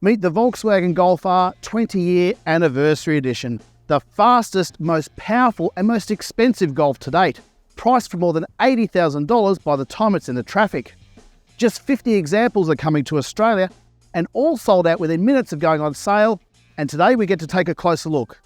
Meet the Volkswagen Golf R 20-year anniversary edition, the fastest, most powerful and most expensive Golf to date, priced for more than $80,000 by the time it's in the traffic. Just 50 examples are coming to Australia and all sold out within minutes of going on sale, and today we get to take a closer look.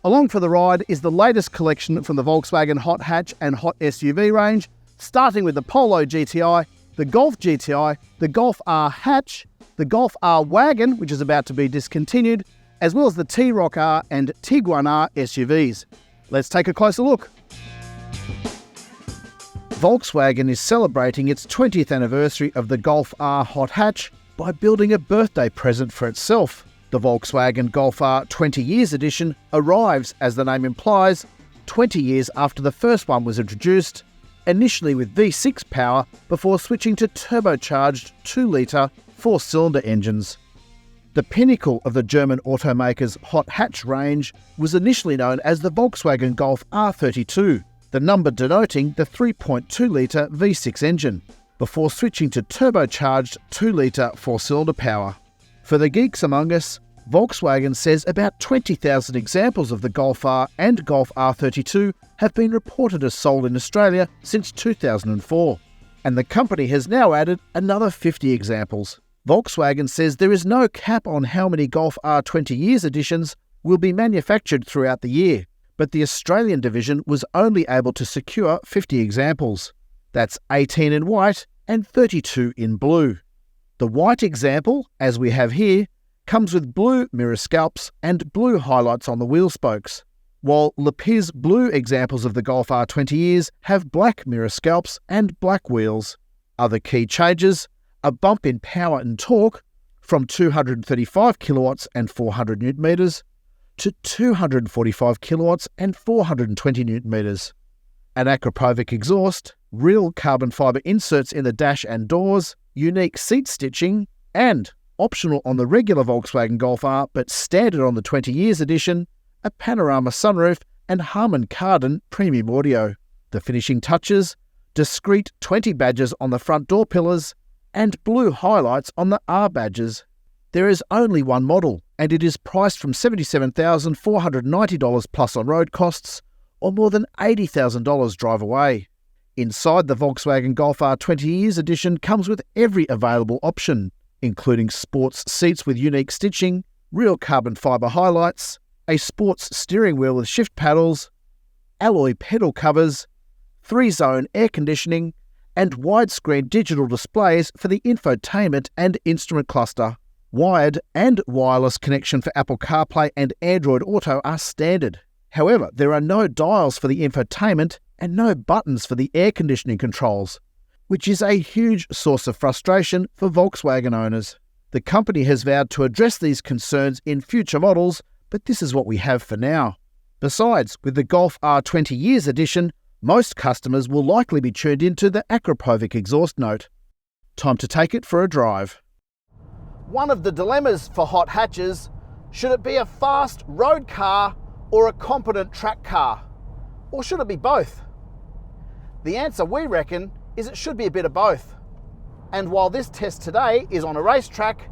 Along for the ride is the latest collection from the Volkswagen Hot Hatch and Hot SUV range, starting with the Polo GTI, the Golf GTI, the Golf R Hatch, the Golf R Wagon, which is about to be discontinued, as well as the T-Roc R and Tiguan R SUVs. Let's take a closer look. Volkswagen is celebrating its 20th anniversary of the Golf R Hot Hatch by building a birthday present for itself. The Volkswagen Golf R 20 Years Edition arrives, as the name implies, 20 years after the first one was introduced, initially with V6 power before switching to turbocharged 2-litre 4-cylinder engines. The pinnacle of the German automaker's hot hatch range was initially known as the Volkswagen Golf R32, the number denoting the 3.2-litre V6 engine, before switching to turbocharged 2-litre 4-cylinder power. For the geeks among us, Volkswagen says about 20,000 examples of the Golf R and Golf R32 have been reported as sold in Australia since 2004, and the company has now added another 50 examples. Volkswagen says there is no cap on how many Golf R 20 Years editions will be manufactured throughout the year, but the Australian division was only able to secure 50 examples. That's 18 in white and 32 in blue. The white example, as we have here, comes with blue mirror scalps and blue highlights on the wheel spokes, while Lapis blue examples of the Golf R 20 Years have black mirror scalps and black wheels. Other key changes: a bump in power and torque from 235 kilowatts and 400 newton meters to 245 kilowatts and 420 newton meters. An Acropovic exhaust, real carbon fibre inserts in the dash and doors, unique seat stitching, and, optional on the regular Volkswagen Golf R but standard on the 20 Years edition, a panorama sunroof and Harman Kardon premium audio. The finishing touches: discrete 20 badges on the front door pillars and blue highlights on the R badges. There is only one model, and it is priced from $77,490 plus on road costs, or more than $80,000 drive away. Inside the Volkswagen Golf R 20 Years edition comes with every available option, including sports seats with unique stitching, real carbon fibre highlights, a sports steering wheel with shift paddles, alloy pedal covers, 3-zone air conditioning, and widescreen digital displays for the infotainment and instrument cluster. Wired and wireless connection for Apple CarPlay and Android Auto are standard. However, there are no dials for the infotainment and no buttons for the air conditioning controls, which is a huge source of frustration for Volkswagen owners. The company has vowed to address these concerns in future models, but this is what we have for now. Besides, with the Golf R 20 Years edition, most customers will likely be tuned into the Acropovic exhaust note. Time to take it for a drive. One of the dilemmas for hot hatches: should it be a fast road car or a competent track car? Or should it be both? The answer, we reckon, is it should be a bit of both. And while this test today is on a racetrack,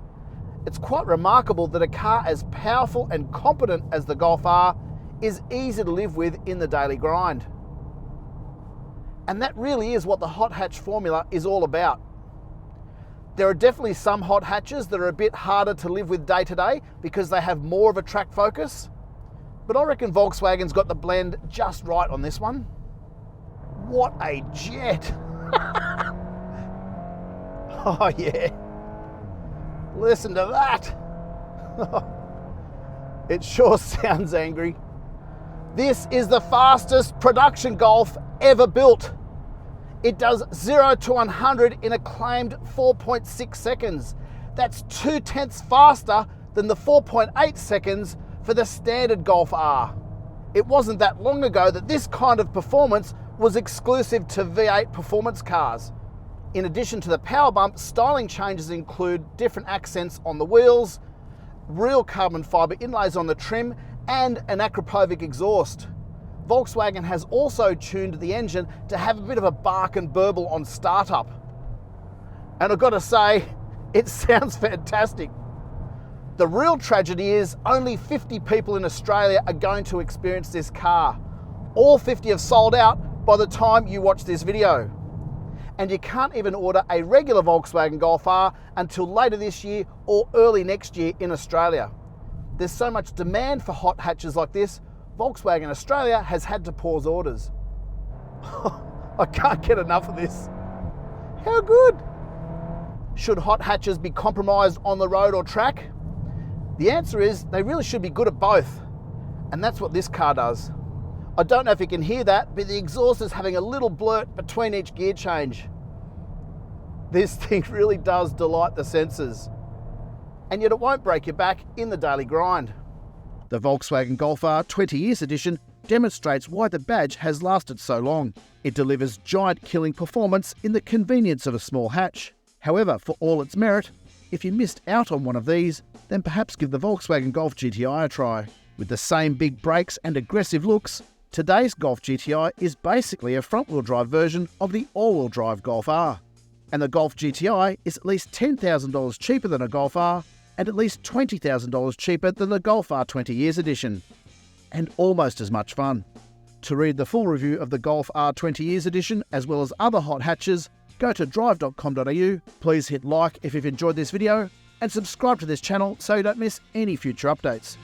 it's quite remarkable that a car as powerful and competent as the Golf R is easy to live with in the daily grind. And that really is what the hot hatch formula is all about. There are definitely some hot hatches that are a bit harder to live with day to day because they have more of a track focus, but I reckon Volkswagen's got the blend just right on this one. What a jet! Oh yeah, listen to that. It sure sounds angry. This is the fastest production Golf ever built. It does 0 to 100 in a claimed 4.6 seconds. That's 2/10 faster than the 4.8 seconds for the standard Golf R. It wasn't that long ago that this kind of performance was exclusive to V8 performance cars. In addition to the power bump, styling changes include different accents on the wheels, real carbon fibre inlays on the trim, and an Acropovic exhaust. Volkswagen has also tuned the engine to have a bit of a bark and burble on startup. And I've got to say, it sounds fantastic. The real tragedy is only 50 people in Australia are going to experience this car. All 50 have sold out by the time you watch this video. And you can't even order a regular Volkswagen Golf R until later this year or early next year in Australia. There's so much demand for hot hatches like this, Volkswagen Australia has had to pause orders. I can't get enough of this. How good? Should hot hatches be compromised on the road or track? The answer is they really should be good at both. And that's what this car does. I don't know if you can hear that, but the exhaust is having a little blurt between each gear change. This thing really does delight the senses. And yet it won't break your back in the daily grind. The Volkswagen Golf R 20 Years Edition demonstrates why the badge has lasted so long. It delivers giant killing performance in the convenience of a small hatch. However, for all its merit, if you missed out on one of these, then perhaps give the Volkswagen Golf GTI a try. With the same big brakes and aggressive looks, today's Golf GTI is basically a front-wheel drive version of the all-wheel drive Golf R. And the Golf GTI is at least $10,000 cheaper than a Golf R and at least $20,000 cheaper than the Golf R 20 Years Edition. And almost as much fun. To read the full review of the Golf R 20 Years Edition as well as other hot hatches, go to Drive.com.au, please hit like if you've enjoyed this video, and subscribe to this channel so you don't miss any future updates.